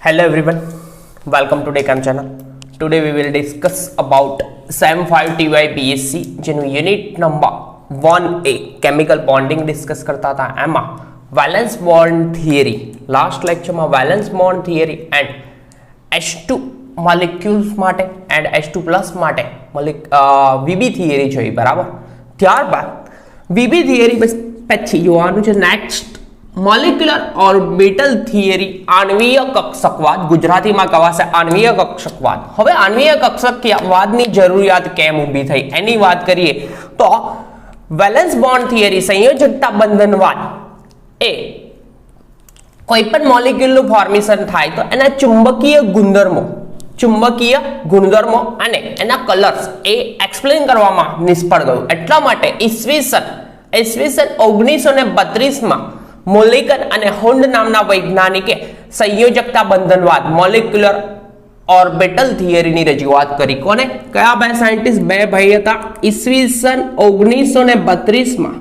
Hello everyone, welcome to Decam channel. Today we will discuss about SEM 5 TY BSc જેનું unit number 1A chemical bonding discuss કરતા હતા. એમાં valence bond theory last લેક્ચરમાં valence bond theory and H2 molecules માટે and H2 plus માટે VB theory જોઈ. બરાબર, ત્યારબાદ VB થિયરી પછી જોવાનું છે નેક્સ્ટ મોલિક્યુલર ઓર્બિટલ થિયરી, આણ્વીય કક્ષકવાદ. ગુજરાતીમાં કહેવાશે આણ્વીય કક્ષકવાદ. હવે આણ્વીય કક્ષકવાદની જરૂરિયાત કેમ ઊભી થઈ એની વાત કરીએ તો વેલેન્સ બોન્ડ થિયરી સંયોજકતા બંધનવાદ એ કોઈ પણ મોલિક્યુલનું ફોર્મેશન થાય તો એના ચુંબકીય ગુણધર્મો અને એના કલર્સ એ એક્સપ્લેન કરવામાં નિષ્ફળ ગયું. એટલા માટે ઈસવીસન 1932માં મોલિકન અને હોન્ડ નામના વૈજ્ઞાનિકે સંયોજકતા બંધનવાદ મોલિક્યુલર ઓર્બિટલ થિયરીની રજૂઆત કરી. કોને? કયા બે સાયન્ટિસ્ટ? બે ભાઈ હતા. ઈસવીસન 1932માં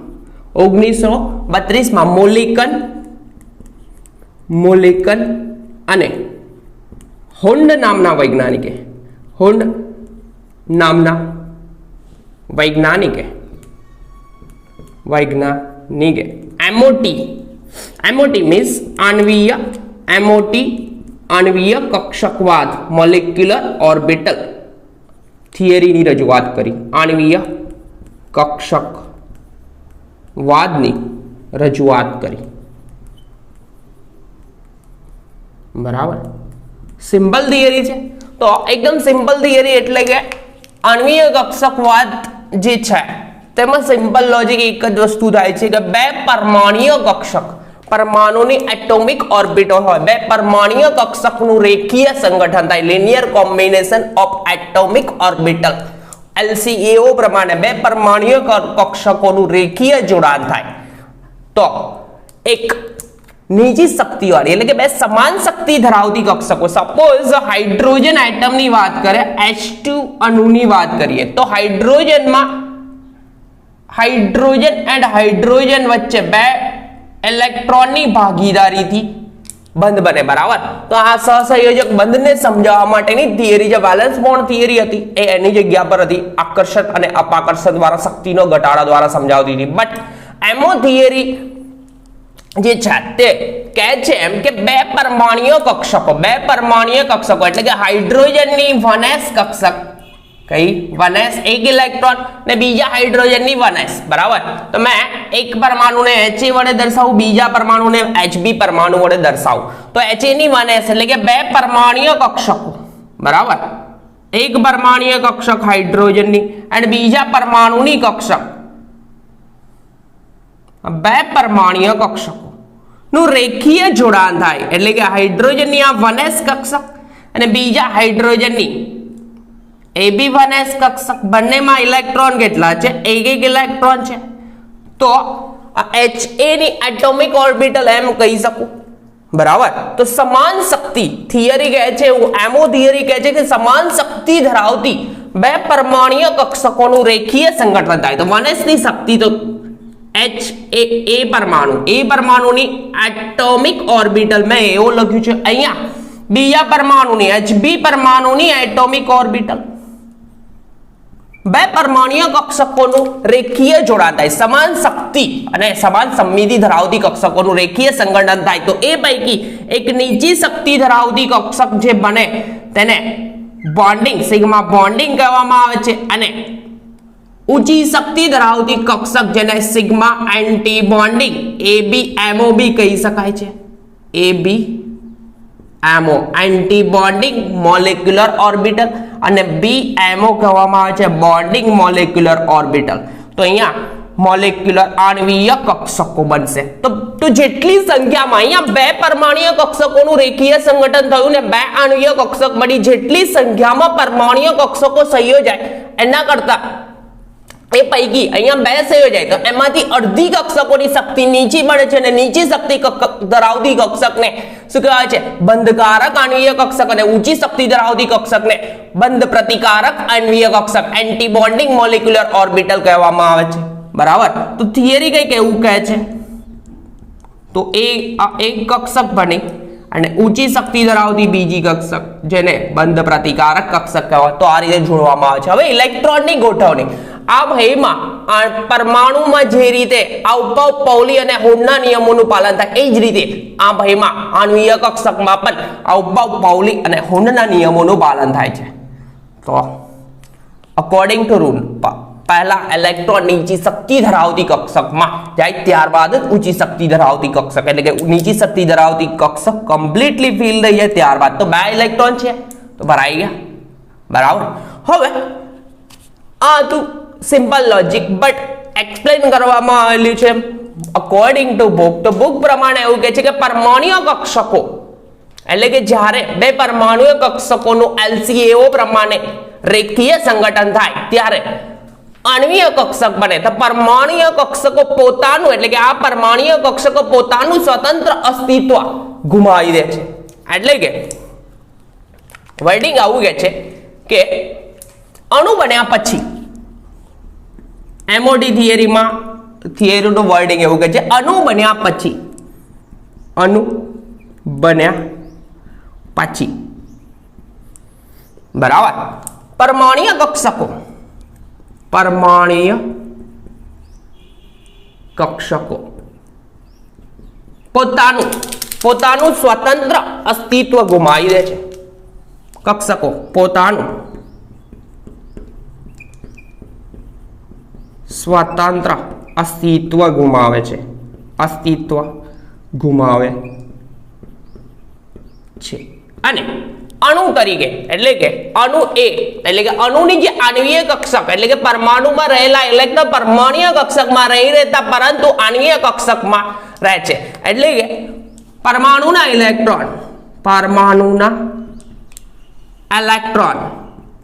મોલિકન અને હોન્ડ નામના વૈજ્ઞાનિકે MOT means આણ્વીય કક્ષકવાદ મોલિક્યુલર ઓર્બિટલ થિયરીની રજૂઆત કરી. આણ્વીય કક્ષકવાદની રજૂઆત કરી. બરાબર, સિમ્પલ થિયરી છે. તો એકદમ સિમ્પલ થિયરી એટલે કે આણ્વીય કક્ષકવાદ જે છે તેમાં સિમ્પલ લોજિક એક જ વસ્તુ થાય છે કે બે પરમાણ્વીય કક્ષક, પરમાણુની એટોમિક ઓર્બિટલ હોય, બે પરમાણ્વીય કક્ષકનું રેખીય સંગઠન થાય, linear combination of atomic orbital. LCAO પ્રમાણે બે પરમાણ્વીય કક્ષકોનું રેખીય જોડાણ થાય તો એક નીચી શક્તિવાળી એટલે કે બે સમાન શક્તિ ધરાવતી કક્ષકો. સપોઝ હાઇડ્રોજન એટમની વાત કરે, H2 અણુની વાત કરીએ તો હાઇડ્રોજન એન્ડ હાઇડ્રોજન વચ્ચે બે ઇલેક્ટ્રોનની ભાગીદારીથી બંધ બને. બરાબર, તો આ સહસંયોજક બંધને સમજાવવા માટેની થિયરી જે વેલેન્સ બોન્ડ થિયરી હતી એ એની જગ્યા પર હતી. આકર્ષણ અને અપાકર્ષણ દ્વારા શક્તિનો ઘટાડા દ્વારા સમજાવતી હતી. બટ MO થિયરી જે છે તે કહે છે એમ કે બે પરમાણ્વીય કક્ષકો એટલે કે હાઇડ્રોજનની 1s કક્ષક, કઈ 1s એક ઇલેક્ટ્રોન ને બીજા હાઇડ્રોજનની 1s. બરાબર, તો મેં એક પરમાણુને Ha વડે દર્શાવું, બીજા પરમાણુને Hb પરમાણુ વડે દર્શાવું તો Ha ની 1s એટલે કે બે પરમાણ્વીય કક્ષકો. બરાબર, એક પરમાણ્વીય કક્ષક હાઇડ્રોજનની અને બીજા પરમાણુની કક્ષક, બે પરમાણ્વીય કક્ષકો નું રેખીય જોડાણ થાય એટલે કે હાઇડ્રોજનની આ 1s કક્ષક અને બીજા હાઇડ્રોજનની AB1s કક્ષક, બંનેમાં ઇલેક્ટ્રોન કેટલા છે? એક ઇલેક્ટ્રોન છે. તો Ha ની એટોમિક ઓર્બિટલ એમ કહી શકું. બરાબર, તો સમાન શક્તિ થિયરી કહે છે, MO થિયરી કહે છે કે સમાન શક્તિ ધરાવતી બે પરમાણ્વીય કક્ષકોનું રેખીય સંગઠન થાય. તો 1s ની શક્તિ તો A પરમાણુની એટોમિક ઓર્બિટલ મેં એવું લખ્યું છે અહીંયા, બીજા પરમાણુની Hb પરમાણુની એટોમિક ઓર્બિટલ, બે પરમાણ્વીય કક્ષકોનું રેખીય જોડાણ થાય, સમાન શક્તિ અને સમાન સમમિતિ ધરાવતી કક્ષકોનું રેખીય સંગઠન થાય. તો એ પૈકી એક નીચી શક્તિ ધરાવતી કક્ષક જે બને તેને બોન્ડિંગ, સિગ્મા બોન્ડિંગ કહેવામાં આવે છે અને ઊંચી શક્તિ ધરાવતી કક્ષક જેને સિગ્મા એન્ટી બોન્ડિંગ ABMO કહી શકાય છે. ABMO anti bonding molecular orbital અને BMO કહેવામાં આવે છે બોન્ડિંગ મોલેક્યુલર ઓર્બિટલ. તો અહીંયા મોલેક્યુલર આણ્વીય કક્ષકો બનશે. તો જેટલી સંખ્યામાં અહીંયા બે પરમાણ્વીય કક્ષકોનું રેખીય સંગઠન થયું ને બે આણ્વીય કક્ષક બની, જેટલી સંખ્યામાં પરમાણ્વીય કક્ષકો સંયોજાય એના કરતા એ પૈકી અહીંયા બે સંયોજાય તો એમાંથી અડધી કક્ષકોની શક્તિ નીચી મળે છે અને નીચી શક્તિ ધરાવતી કક્ષકને શું કહેવાય છે? બંધકારક આણ્વીય કક્ષક અને ઊંચી શક્તિ ધરાવતી કક્ષકને બંધ પ્રતિકારક આણ્વીય કક્ષક એન્ટી બોન્ડિંગ મોલેક્યુલર ઓર્બિટલ કહેવામાં આવે છે. બરાબર, તો થિયરી કઈ એવું કહે છે તો એ એક કક્ષક બની અને ઊંચી શક્તિ ધરાવતી બીજી કક્ષક જેને બંધ પ્રતિકારક કક્ષક કહેવાય. તો આ રીતે જોડવામાં આવે છે. હવે ઇલેક્ટ્રોનની ગોઠવણી આ ભાઈમાં પરમાણુમાં જે રીતે આ ઉપપૌલી અને હોર્નના નિયમોનું પાલન થાય એ જ રીતે આ ભાઈમાં આણ્વીય કક્ષકમાં પણ આ ઉપપૌલી અને હોર્નના નિયમોનું પાલન થાય છે. તો અકોર્ડિંગ ટુ રૂલ પહેલા ઇલેક્ટ્રોન નીચી શક્તિ ધરાવતી કક્ષકમાં જાય, ત્યારબાદ જ ઊંચી શક્તિ ધરાવતી કક્ષક એટલે કે નીચી શક્તિ ધરાવતી કક્ષક કમ્પ્લીટલી ફિલ થઈ જાય ત્યારબાદ તો 2 ઇલેક્ટ્રોન છે તો ભરાઈ ગયા. બરાબર. હવે આ તો સિમ્પલ લોજિક બટ એક્સપ્લેન કરવામાં આવેલું છે અકોર્ડિંગ ટુ બુક. તો બુક પ્રમાણે એવું કહે છે કે પરમાણુય કક્ષકો એટલે કે જ્યારે બે પરમાણુય કક્ષકોનું LCAO પ્રમાણે રેખીય સંગઠન થાય ત્યારે આણ્વીય કક્ષક બને. તો પરમાણુય કક્ષકો પોતાનું એટલે કે આ પરમાણુય કક્ષકો પોતાનું સ્વતંત્ર અસ્તિત્વ ગુમાવી દે છે. એટલે કે વર્ડિંગ આવું કહે છે કે અણુ બન્યા પછી MOD થિયરીનું વર્ડિંગ એવું કહે છે અણુ બન્યા પછી બરાબર પરમાણુય કક્ષકો પોતાનું સ્વતંત્ર અસ્તિત્વ ગુમાવી દે છે. કક્ષકો પોતાનું સ્વતંત્ર અસ્તિત્વ ગુમાવે છે. અને અણુ તરીકે એટલે કે અણુ એટલે કે અણુની જે આણ્વીય કક્ષક એટલે કે પરમાણુમાં રહેલા ઇલેક્ટ્રોન પરમાણુય કક્ષકમાં રહી રહેતા પરંતુ આણ્વીય કક્ષકમાં રહે છે. એટલે કે પરમાણુના ઇલેક્ટ્રોન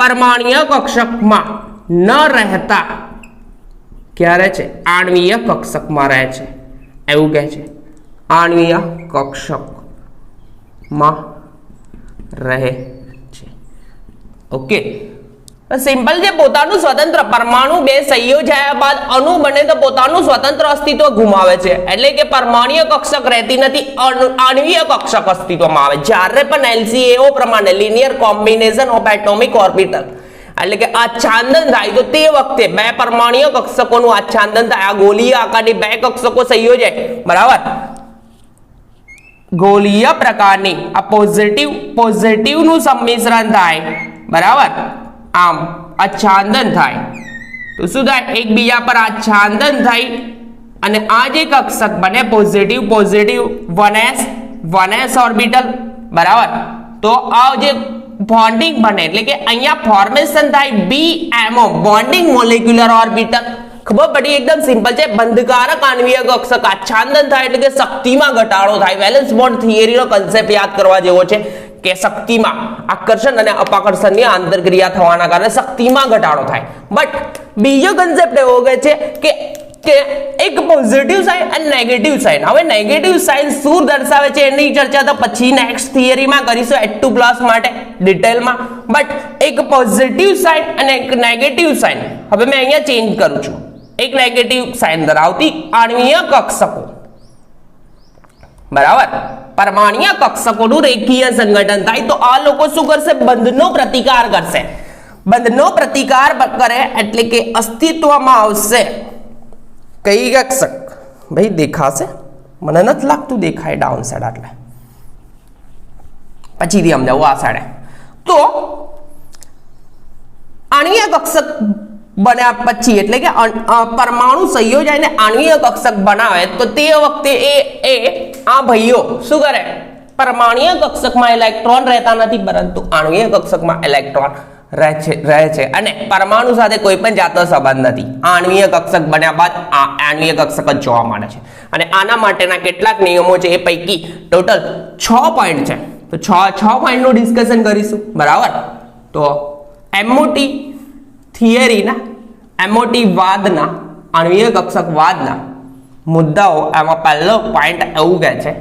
પરમાણુય કક્ષકમાં ન રહેતા ક્યારે છે આણ્વીય કક્ષકમાં રહે છે એવું કહે છે. આણ્વીય કક્ષકમાં રહે છે. ઓકે સિમ્પલ છે. પોતાનું સ્વતંત્ર પરમાણુ બે સંયોજાયા બાદ અણુ બને તો પોતાનું સ્વતંત્ર અસ્તિત્વ ગુમાવે છે. એટલે કે પરમાણુય કક્ષક રહેતી નથી, આણ્વીય કક્ષક અસ્તિત્વમાં આવે. જ્યારે પણ LCAO પ્રમાણે linear combination of atomic orbital એટલે કે આચ્છાદન થાય તો તે વખતે બે પરમાણુય કક્ષકોનું આચ્છાદન થાય. આ ગોળીય આકારની બે કક્ષકો સંયોજાય બરાબર ગોળીય પ્રકારની આ પોઝિટિવ નું સંમિશ્રણ થાય બરાબર. આમ આચ્છાદન થાય તો શું થાય એકબીજા પર આચ્છાદન થાય અને આ જે કક્ષક બને પોઝિટિવ 1s ઓર્બિટલ બરાબર. તો આ જે બોન્ડિંગ બને એટલે કે અહીંયા ફોર્મેશન થાય BMO બોન્ડિંગ મોલેક્યુલર ઓર્બિટલ. ખબર પડી એકદમ સિમ્પલ છે. બંધકારક આણ્વીય કક્ષક આચ્છાદન થાય એટલે કે શક્તિમાં ઘટાડો થાય. વેલેન્સ બોન્ડ થિયરીનો કન્સેપ્ટ યાદ કરવા જેવો છે કે શક્તિમાં આકર્ષણ અને અપાકર્ષણની આંતરક્રિયા થવાના કારણે શક્તિમાં ઘટાડો થાય. બટ બીજો કન્સેપ્ટ એવો છે કે એક પોઝિટિવ સાઇન અને નેગેટિવ સાઇન. હવે નેગેટિવ સાઇન શું દર્શાવે છે એની ચર્ચા તો પછી નેક્સ્ટ થિયરીમાં કરીશું H2+ માટે ડિટેલમાં. બટ એક પોઝિટિવ સાઇન અને એક નેગેટિવ સાઇન હવે મેં અહીંયા ચેન્જ કરું છું. એક નેગેટિવ સાઇન ધરાવતી આણ્વીય કક્ષકો બરાબર પરમાણુય કક્ષકોનું રેખીય સંગઠન થાય તો આ લોકો શું કરશે બંધનો પ્રતિકાર કરશે. બંધનો પ્રતિકાર કરે એટલે કે અસ્તિત્વમાં આવશે કઈ કક્ષક ભાઈ દેખાશે મને નથી લાગતું દેખાય ડાઉન સાઈડ એટલે પછીથી સમજાવું આ સાઈડે. તો આણ્વીય કક્ષક બન્યા પછી એટલે કે પરમાણુ સંયોજાઈને આણ્વીય કક્ષક બનાવે તો તે વખતે એ આ ભાઈઓ શું કરે પરમાણુય કક્ષકમાં ઇલેક્ટ્રોન રહેતા નથી પરંતુ આણ્વીય કક્ષકમાં ઇલેક્ટ્રોન રહે છે અને પરમાણુ સાથે કોઈ પણ જાતનો સંબંધ નથી. આણ્વીય કક્ષક બન્યા બાદ આ આણ્વીય કક્ષક જ જોવા મળે છે. અને આના માટેના કેટલાક નિયમો છે એ પૈકી ટોટલ 6 પોઈન્ટ છે. તો 6 પોઈન્ટનું ડિસ્કશન કરીશું બરાબર. તો MOT થિયરીના MOT વાદના આણ્વીય કક્ષક વાદના મુદ્દાઓ આમાં પહેલો પોઈન્ટ એવું કહે છે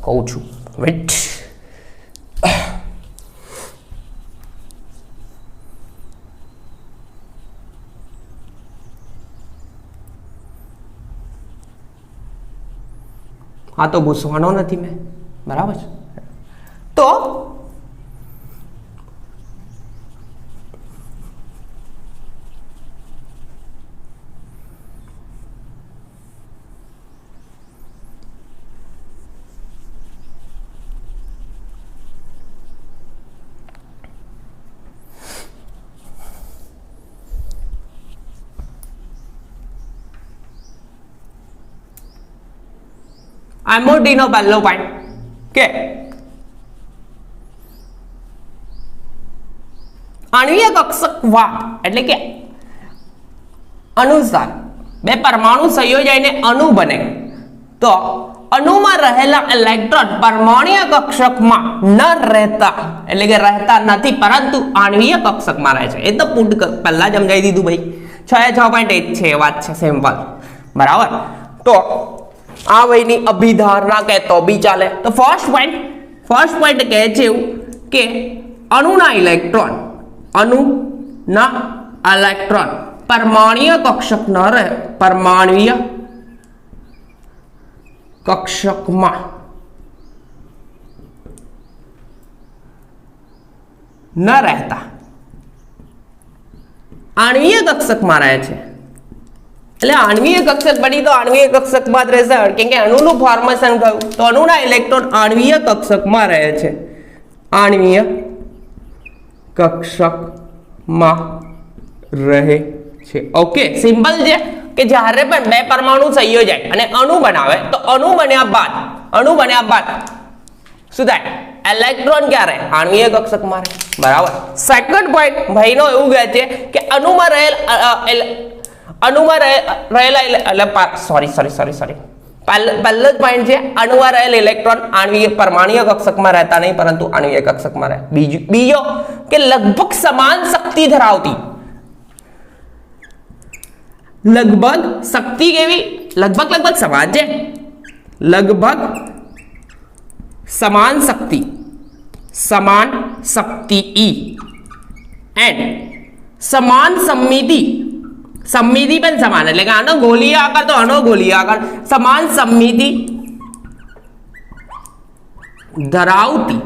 કહું છું વેટ હા તો ભૂસવાનો નથી મેં બરાબર છે. તો MOT નો પહેલો પોઈન્ટ કે અણ્વીય કક્ષક વાહક એટલે કે અનુસાર બે પરમાણુ સંયોજાઈને અણુ બને તો અણુમાં રહેલા ઇલેક્ટ્રોન પરમાણ્વીય કક્ષકમાં ન રહેતા એટલે કે રહેતા નથી પરંતુ આણ્વીય કક્ષકમાં રહે છે. એ તો પહેલા જ સમજાવી દીધું ભાઈ. 6.1 છે વાત છે સિમ્પલ. બરાબર. તો આ વયની અભિધારણા કહે તો બી ચાલે. તો ફર્સ્ટ પોઈન્ટ કહે છે એવું કે અણુના ઇલેક્ટ્રોન પરમાણ્વીય કક્ષક ન રહે પરમાણ્વીય કક્ષકમાં ન રહેતા આણ્વીય કક્ષકમાં રહે છે. એટલે આણ્વીય કક્ષક બની તો આણ્વીય કક્ષકમાં જ રહેશે કેમ કે અણુનું ફોર્મેશન થયું તો અણુના ઇલેક્ટ્રોન આણ્વીય કક્ષકમાં રહે છે. આણ્વીય કક્ષકમાં રહે છે. ઓકે સિમ્પલ છે કે જ્યારે પણ બે પરમાણુ સંયોજાય અને અણુ બનાવે તો અણુ બન્યા બાદ શું થાય ઇલેક્ટ્રોન ક્યારે આણ્વીય કક્ષકમાં રહે. બરાબર. સેકન્ડ પોઈન્ટ ભાઈનો એવું કહે છે કે અણુમાં રહેલા સોરી પહેલો જ પોઈન્ટ છે અણુમાં રહેલ ઇલેક્ટ્રોન પરમાણ્વીય કક્ષકમાં રહેતા નહીં પરંતુ આણ્વીય કક્ષકમાં રહે. બીજો કે લગભગ સમાન શક્તિ ધરાવતી શક્તિ કેવી લગભગ સમાન છે લગભગ સમાન શક્તિ એન્ડ સમાન સમમિતિ પણ સમાન એટલે કે આનો ગોળીય આકાર તો આનો ગોળીય આકાર સમાન સમમિતિ ધરાવતી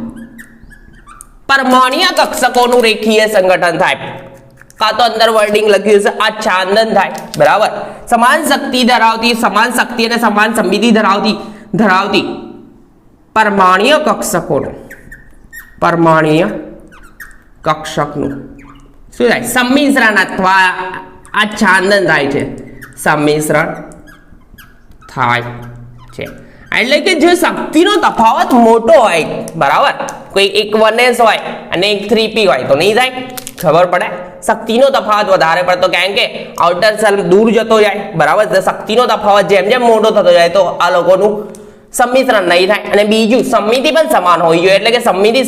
પરમાણ્વીય કક્ષકોનું રેખીય સંગઠન થાય. કાં તો અંદર વર્ડિંગ લખ્યું છે આચ્છાદન થાય. બરાબર. સમાન શક્તિ ધરાવતી સમાન શક્તિ અને સમાન સમમિતિ ધરાવતી પરમાણ્વીય કક્ષકનું શું થાય સંમિશ્રણ અથવા આચ્છાદન થાય છે. સંમિશ્રણ થાય છે એટલે કે જે શક્તિનો તફાવત મોટો હોય. બરાબર. કોઈ એક 1s હોય અને એક 3p હોય તો નહીં થાય. ખબર પડે શક્તિનો તફાવત વધારે પડતો કારણ કે આઉટર સેલ દૂર જતો જાય. બરાબર. શક્તિનો તફાવત જેમ જેમ મોટો થતો જાય તો આ લોકોનું સંમિશ્રણ નહીં થાય. અને બીજું સમમિતિ પણ સમાન હોવી જોઈએ એટલે કે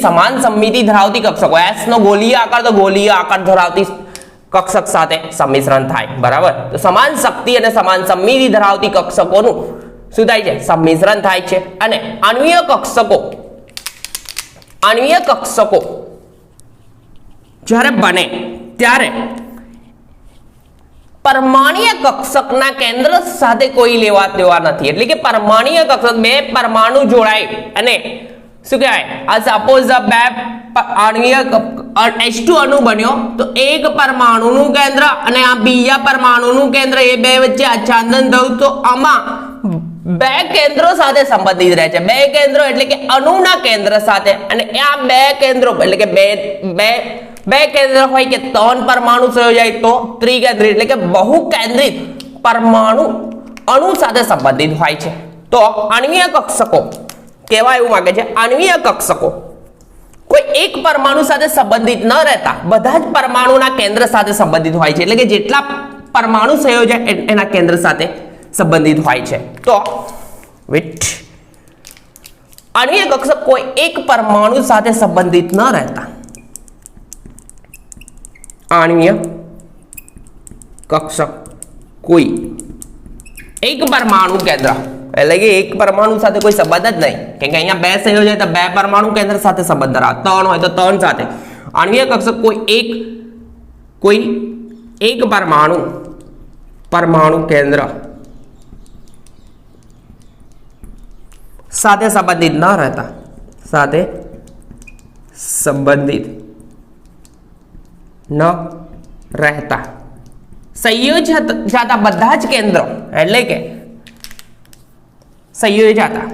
સમાન સમમિતિ ધરાવતી કક્ષકો s નો ગોળીય આકાર તો ગોળીય આકાર ધરાવતી કક્ષક સાથે સંમિશ્રણ થાય. બરાબર. તો સમાન શક્તિ અને સમાન સમમિતિ ધરાવતી કક્ષકોનું શું થાય છે સંમિશ્રણ થાય છે. અને આણ્વીય કક્ષકો જ્યારે બને ત્યારે પરમાણ્વીય કક્ષકના કેન્દ્ર સાથે કોઈ લેવા દેવા નથી. એટલે કે પરમાણ્વીય કક્ષક બે પરમાણુ જોડાય અને શું કહેવાય આ સપોઝ બે આણ્વીય H2 અણુ બન્યો તો એક પરમાણુનું કેન્દ્ર અને આ બીજા પરમાણુનું કેન્દ્ર એ બે વચ્ચે આચ્છાદન થયું તો આમાં બે કેન્દ્રો સાથે સંબંધિત રહે છે. બે કેન્દ્રો એટલે કે અણુના કેન્દ્ર સાથે અને આ બે કેન્દ્રો એટલે કે બે કેન્દ્ર હોય કે 3 પરમાણુ સંયોજાય તો ત્રિકેન્દ્રિત એટલે કે બહુકેન્દ્રિત પરમાણુ અણુ સાથે સંબંધિત હોય છે. તો આણ્વીય કક્ષકો કહેવા એવું માંગે છે આણ્વીય કક્ષકો કોઈ એક પરમાણુ સાથે સંબંધિત ન રહેતા બધા જ પરમાણુના કેન્દ્ર સાથે સંબંધિત હોય છે. એટલે કે જેટલા પરમાણુ સંયોજાય એના કેન્દ્ર સાથે સંબંધિત હોય છે. તો આણ્વીય કક્ષક કોઈ એક પરમાણુ સાથે સંબંધિત ન રહેતા આણ્વીય કક્ષક કોઈ એક પરમાણુ કેન્દ્ર એટલે કે એક પરમાણુ સાથે કોઈ સંબંધ જ નહીં કેમ કે અહીંયા બે સંયોજન તો બે પરમાણુ કેન્દ્ર સાથે સંબંધ ધરાવે 3 હોય તો 3 સાથે આણ્વીય કક્ષક કોઈ એક પરમાણુ કેન્દ્ર સાથે સંબંધિત ન રહેતા સાથે સંબંધિત ન રહેતા સંયોજાતા બધા જ કેન્દ્રો એટલે કે સંયોજાતા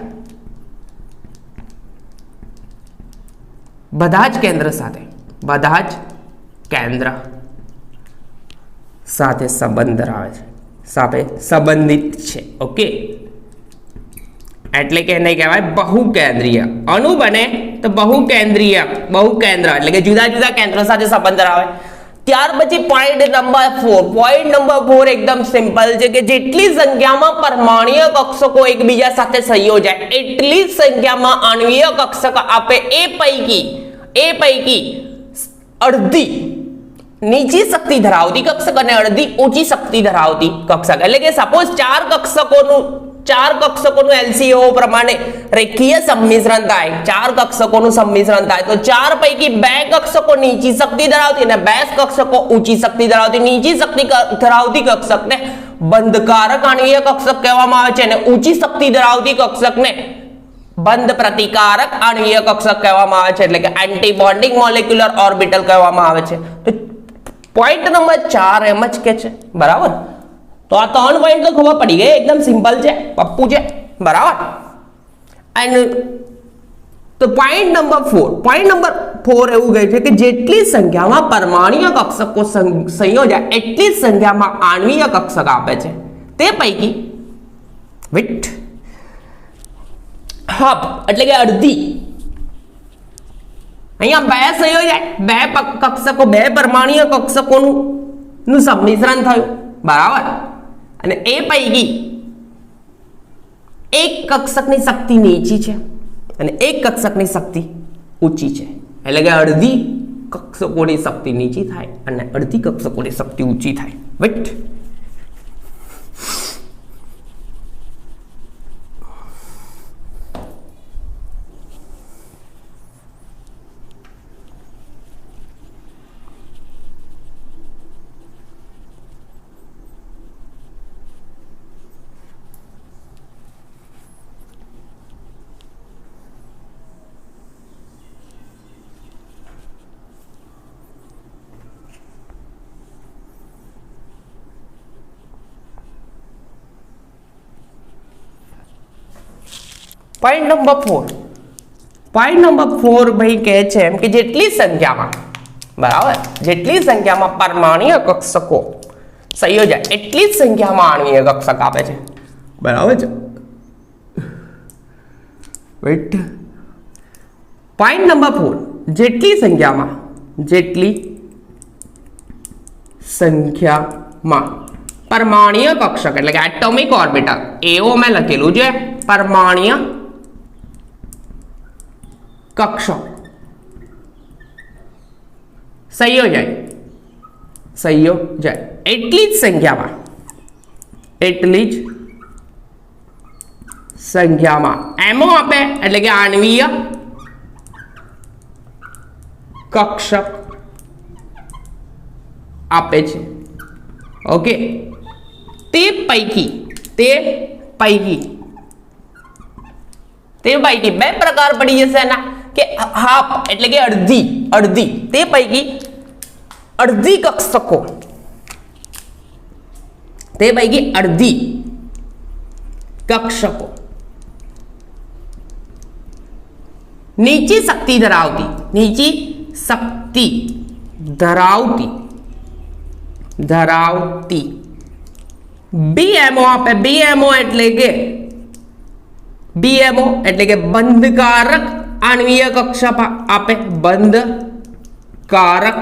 બધા જ કેન્દ્ર સાથે સંબંધ ધરાવે છે, સાથે સંબંધિત છે. ઓકે, એટલે કે એને કહેવાય બહુકેન્દ્રીય. અણુ બને તો બહુકેન્દ્રીય, બહુકેન્દ્ર એટલે કે જુદા જુદા કેન્દ્રો સાથે સંબંધ ધરાવે. ત્યાર પછી પોઈન્ટ નંબર 4 એકદમ સિમ્પલ છે કે જેટલી સંખ્યામાં પરમાણ્વીય કક્ષકો એકબીજા સાથે સંયોજાય એટલી જ સંખ્યામાં આણ્વીય કક્ષક આપે. એ પૈકી અડધી નીચી શક્તિ ધરાવતી કક્ષક અને અડધી ઊંચી શક્તિ ધરાવતી કક્ષક. એટલે કે સપોઝ ચાર કક્ષકોનું LCO પ્રમાણે રેખીય સંમિશ્રણ થાય, 4 કક્ષકોનું સંમિશ્રણ થાય તો 4 પૈકી 2 કક્ષકો નીચી શક્તિ ધરાવતી અને 2 કક્ષકો ઊંચી શક્તિ ધરાવતી. નીચી શક્તિ ધરાવતી કક્ષકને બંધકારક આણ્વીય કક્ષક કહેવામાં આવે છે અને ઊંચી શક્તિ ધરાવતી કક્ષકને બંધ પ્રતિકારક આણ્વીય કક્ષક કહેવામાં આવે છે, એટલે કે એન્ટી બોન્ડિંગ મોલેક્યુલર ઓર્બિટલ કહેવામાં આવે છે. તો પોઈન્ટ નંબર 4 એમ જ કે છે. બરાબર, તો આ 3 પોઈન્ટ તો ખબર પડી ગઈ, એકદમ સિમ્પલ છે, પપ્પુ છે. બરાબર. એન્ડ તો પોઈન્ટ નંબર 4 એવું કહે છે કે જેટલી સંખ્યામાં પરમાણ્વીય કક્ષકો સંયોજાય એટલી જ સંખ્યામાં આણ્વીય કક્ષક આપે છે. તે પૈકી હાફ એટલે કે અડધી, અહીંયા 2 સંયોજાય, 2 કક્ષકો, 2 પરમાણ્વીય કક્ષકોનું સંમિશ્રણ થયું. બરાબર, અને એ પૈકી એક કક્ષકની શક્તિ નીચી છે અને એક કક્ષકની શક્તિ ઊંચી છે. એટલે કે અડધી કક્ષકોની શક્તિ નીચી થાય અને અડધી કક્ષકોની શક્તિ ઊંચી થાય. વેટ, પોઈન્ટ નંબર 4 ભાઈ કહે છે એમ કે જેટલી સંખ્યામાં પરમાણ્વીય કક્ષકો સંયોજાય એટલી જ સંખ્યામાં આણ્વીય કક્ષક આપે છે. બરાબર છે. વેટ, પોઈન્ટ નંબર 4 જેટલી સંખ્યામાં પરમાણ્વીય કક્ષક એટલે કે એટોમિક ઓર્બિટલ, એવું મેં લખેલું છે, પરમાણ્વીય કક્ષક સંયોજાય એટલી જ સંખ્યામાં એમો આપે એટલે કે આણ્વીય કક્ષક આપે છે. ઓકે, તે પૈકી 2 પ્રકાર પડી જશે એના કે હાફ એટલે કે અડધી, તે પૈકી અડધી કક્ષકો નીચી શક્તિ ધરાવતી BMO આપે. BMO એટલે કે બંધકારક આણ્વીય કક્ષક આપે, બંધકારક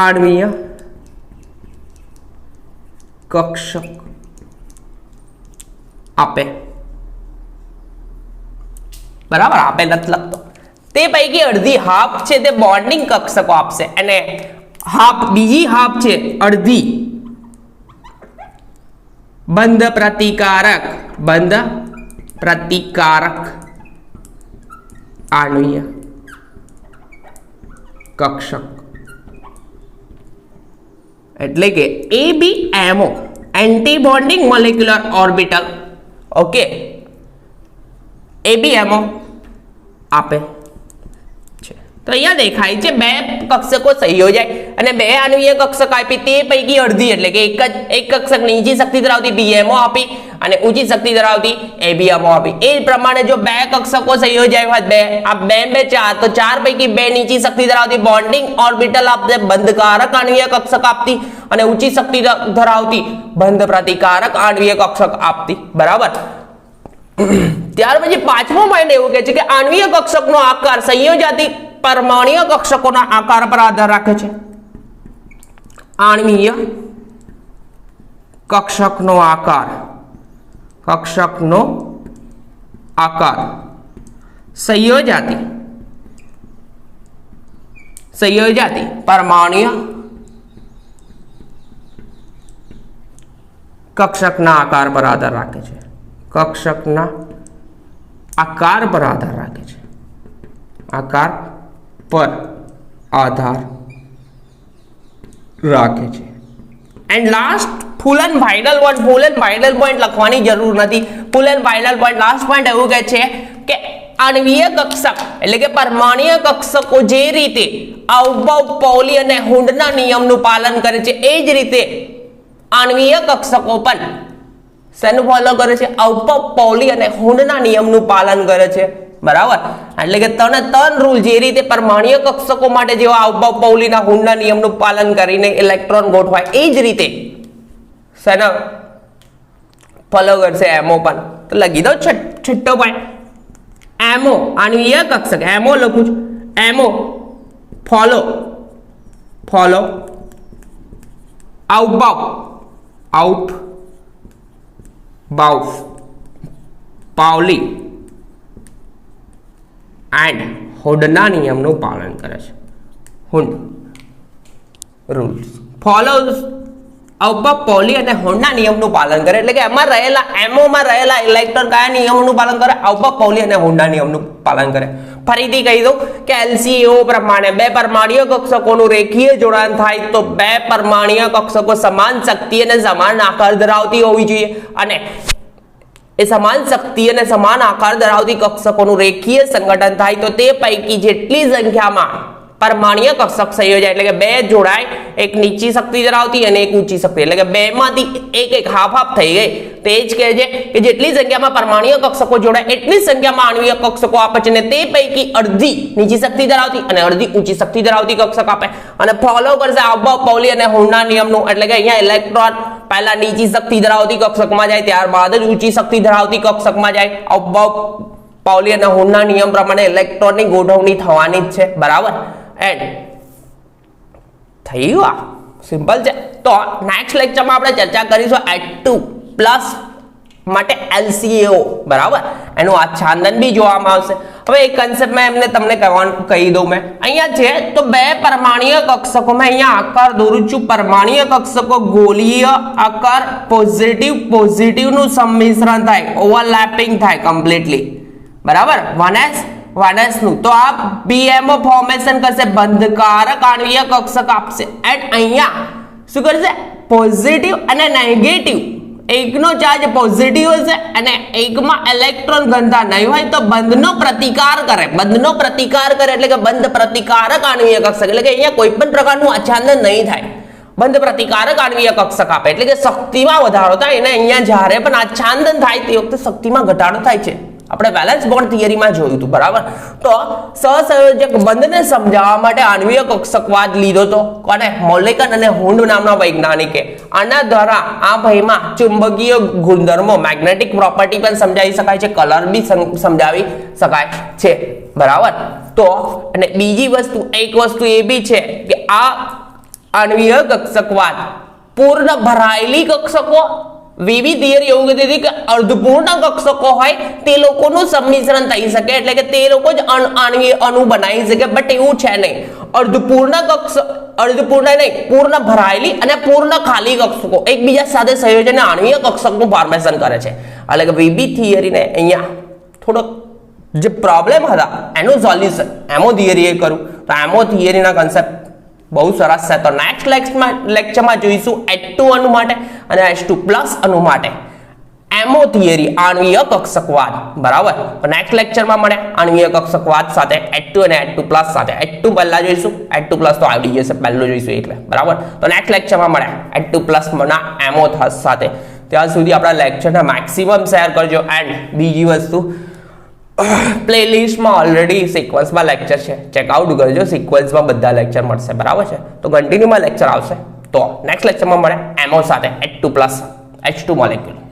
આણ્વીય કક્ષક આપે. બરાબર, આપે નથી લખતો. તે પૈકી અડધી હાફ છે તે બોન્ડિંગ કક્ષકો આપશે અને બીજી હાફ છે અડધી બંધ પ્રતિકારક આણ્વીય કક્ષક. એટલે કે ABMO anti bonding molecular orbital. Okay, ABMO આપે. તો અહીંયા દેખાય છે બે કક્ષકો સંયોજાય અને બે આણ્વીય કક્ષક આપી તે પૈકી અડધી એટલે કે એક કક્ષક નીચી શક્તિ ધરાવતી BMO આપી અને ઊંચી શક્તિ ધરાવતી ABMO આપી. એ પ્રમાણે જો બે કક્ષકો સંયોજાય હોય બે આ બે બે ચાર તો ચાર પૈકી બે નીચી શક્તિ ધરાવતી બોન્ડિંગ ઓર્બિટલ આપતે બંધકારક આણ્વીય કક્ષક આપતી અને ઊંચી શક્તિ ધરાવતી બંધ પ્રતિકારક આણ્વીય કક્ષક આપતી. બરાબર. ત્યાર પછી પાંચમો પોઈન્ટ એવું કહે છે કે આણ્વીય કક્ષકનો આકાર સંયોજાતી પરમાણ્વીય કક્ષકોના આકાર પર આધાર રાખે છે. આણ્વીય કક્ષકનો આકાર સંયોજાતી પરમાણ્વીય કક્ષકના આકાર પર આધાર રાખે છે. કક્ષકના આકાર પર આધાર રાખે છે. આકાર પર આધાર રાખે છે. And last full and final point લખવાની જરૂર નથી. Full and final point last point એવું કહે છે કે આણ્વીય કક્ષક એટલે કે પરમાણ્વીય કક્ષકો જે રીતે અવબવ પૌલી અને હુન્ડના નિયમનું પાલન કરે છે એ જ રીતે આણ્વીય કક્ષકો પણ શેનું ફોલો કરે છે? અવબવ પૌલી અને હુન્ડના નિયમનું પાલન કરે છે. બરાબર. એટલે કે ત્રણ રૂલ જે રીતે પરમાણ્વીય કક્ષકો માટે જેવા અવબવ પૌલીના હુન્ડના નિયમનું પાલન કરીને ઇલેક્ટ્રોન ગોઠવાય એ જ રીતે શેના ફોલો કરશે એમો પણ. તો લખી દો છઠ્ઠો પોઈન્ટ. એમો આણ્વીય કક્ષક એમો લખું છું. એમો ફોલો અવબવ પાઉલી એન્ડ હુન્ડના નિયમનું પાલન કરે છે. હુન્ડ રૂલ્સ ફોલોઝ અવબવ પૌલી અને હુન્ડના નિયમનું પાલન કરે એટલે કે એમાં રહેલા એમોમાં રહેલા ઇલેક્ટ્રોન કયા નિયમોનું પાલન કરે? અવબવ પૌલી અને હુન્ડના નિયમનું પાલન કરે. ફરીથી કહી દઉં કે LCO પ્રમાણે બે પરમાણ્વીય કક્ષકોનું રેખીય જોડાણ થાય તો બે પરમાણ્વીય કક્ષકો સમાન શક્તિ અને સમાન આકાર ધરાવતી હોવી જોઈએ અને એ સમાન શક્તિ અને સમાન આકાર ધરાવતી કક્ષકોનું રેખીય સંગઠન થાય તો તે પૈકી જેટલી સંખ્યામાં પરમાણ્વીય કક્ષક સંયોજાય એટલે કે બે જોડાય એક નીચી શક્તિ ધરાવતી અને એક ઊંચી શક્તિ એટલે કે બે માંથી એક હાફ થઈ ગઈ. તે જ કહે છે કે જેટલી સંખ્યામાં પરમાણ્વીય કક્ષકો જોડાય એટલી સંખ્યામાં આણ્વીય કક્ષકો આપે છે અને તે પૈકી અડધી નીચી શક્તિ ધરાવતી અને અડધી ઊંચી શક્તિ ધરાવતી કક્ષક આપે અને ફોલો કરશે અવબવ પૌલી અને હુન્ડના નિયમનું. એટલે કે અહીંયા ઇલેક્ટ્રોન પહેલા નીચી શક્તિ ધરાવતી કક્ષકમાં જાય ત્યારબાદ જ ઊંચી શક્તિ ધરાવતી કક્ષકમાં જાય. અવબવ પૌલી અને હુન્ડના નિયમ પ્રમાણે ઇલેક્ટ્રોનની ગોઠવણી થવાની જ છે. બરાબર. એન્ડ થઈ ગયું. સિમ્પલ છે. તો નેક્સ્ટ લેક્ચરમાં આપણે ચર્ચા કરીશું H2+ માટે LCO. બરાબર. એનું આચ્છાદન બી જોવામાં આવશે. હવે એક કન્સેપ્ટ મેં તમને કહી દઉં. મેં અહીંયા છે તો બે પરમાણ્વીય કક્ષકો મેં અહીંયા આકાર દોરું છું. પરમાણ્વીય કક્ષકો ગોળીય આકાર પોઝિટિવ નું સંમિશ્રણ થાય, ઓવરલેપિંગ થાય કમ્પ્લીટલી. બરાબર. 1s નું તો આ BMO ફોર્મેશન કરશે, બંધકારક આણ્વીય કક્ષક આપશે. એન્ડ અહીંયા શું કરશે? પોઝિટિવ અને નેગેટિવ એકનો ચાર્જ પોઝિટિવ હશે અને એકમાં ઇલેક્ટ્રોન ઘનતા નહીં હોય તો બંધનો પ્રતિકાર કરે. એટલે કે બંધ પ્રતિકારક આણ્વીય કક્ષક એટલે કે અહીંયા કોઈ પણ પ્રકારનું આચ્છાદન નહીં થાય. બંધ પ્રતિકારક આણ્વીય કક્ષક આપે એટલે કે શક્તિમાં વધારો થાય અને અહીંયા જ્યારે પણ આચ્છાદન થાય તે વખતે શક્તિમાં ઘટાડો થાય છે. આપણે બેલેન્સ બોન્ડ થિયરીમાં જોયું હતું. બરાબર. તો સહસંયોજક બંધને સમજાવવા માટે આણ્વીય કક્ષકવાદ લીધો તો કોને? મોલેકન અને હુન્ડ નામના વૈજ્ઞાનિકે. આના દ્વારા આ ભાઈમાં ચુંબકીય ગુણધર્મો મેગ્નેટિક પ્રોપર્ટી પણ સમજાવી શકાય છે, કલર બી સમજાવી શકાય છે. બરાબર. તો અને બીજી વસ્તુ એક વસ્તુ એ બી છે કે આ આણ્વીય કક્ષકવાદ પૂર્ણ ભરાયેલી કક્ષકો વિવિધ થિયરી એવું કહેતી હતી કે અર્ધપૂર્ણ કક્ષકો હોય તે લોકોનું સંમિશ્રણ થઈ શકે એટલે કે તે લોકો જ અણુ બનાવી શકે. બટ એવું છે નહીં. અર્ધપૂર્ણ નહીં, પૂર્ણ ભરાયેલી અને પૂર્ણ ખાલી કક્ષકો એકબીજા સાથે સંયોજન આણ્વીય કક્ષકનું ફોર્મેશન કરે છે. એટલે કે વિવિધ થિયરીને અહીંયા થોડોક જે પ્રોબ્લેમ હતા એનું સોલ્યુશન એમો થિયરીએ કર્યું. તો એમો થિયરીના કન્સેપ્ટ બહુ સરસ છે. તો નેક્સ્ટ લેક્ચરમાં જોઈશું H2 અણુ માટે અને H2+ અણુ માટે એમો થિયરી આણ્વીય કક્ષકવાદ બરાબર. તો નેક્સ્ટ લેક્ચરમાં મળે આણ્વીય કક્ષકવાદ સાથે H2 અને H2+ સાથે. H2 પહેલા જોઈશું, H2+ તો આવડી જશે પહેલું જોઈશું એટલે બરાબર. તો નેક્સ્ટ લેક્ચરમાં મળે H2+ ના એમો સાથે. ત્યાં સુધી આપણા લેક્ચરના મેક્સિમમ શેર કરજો. એન્ડ બીજી વસ્તુ, પ્લેલિસ્ટમાં ઓલરેડી સિક્વન્સમાં લેક્ચર છે, ચેકઆઉટ કરજો. સિક્વન્સમાં બધા લેક્ચર મળશે બરાબર છે. તો કન્ટિન્યુમાં લેક્ચર આવશે. તો નેક્સ્ટ લેક્ચરમાં મળે એમઓ સાથે H2+ H2 મોલેક્યુલ.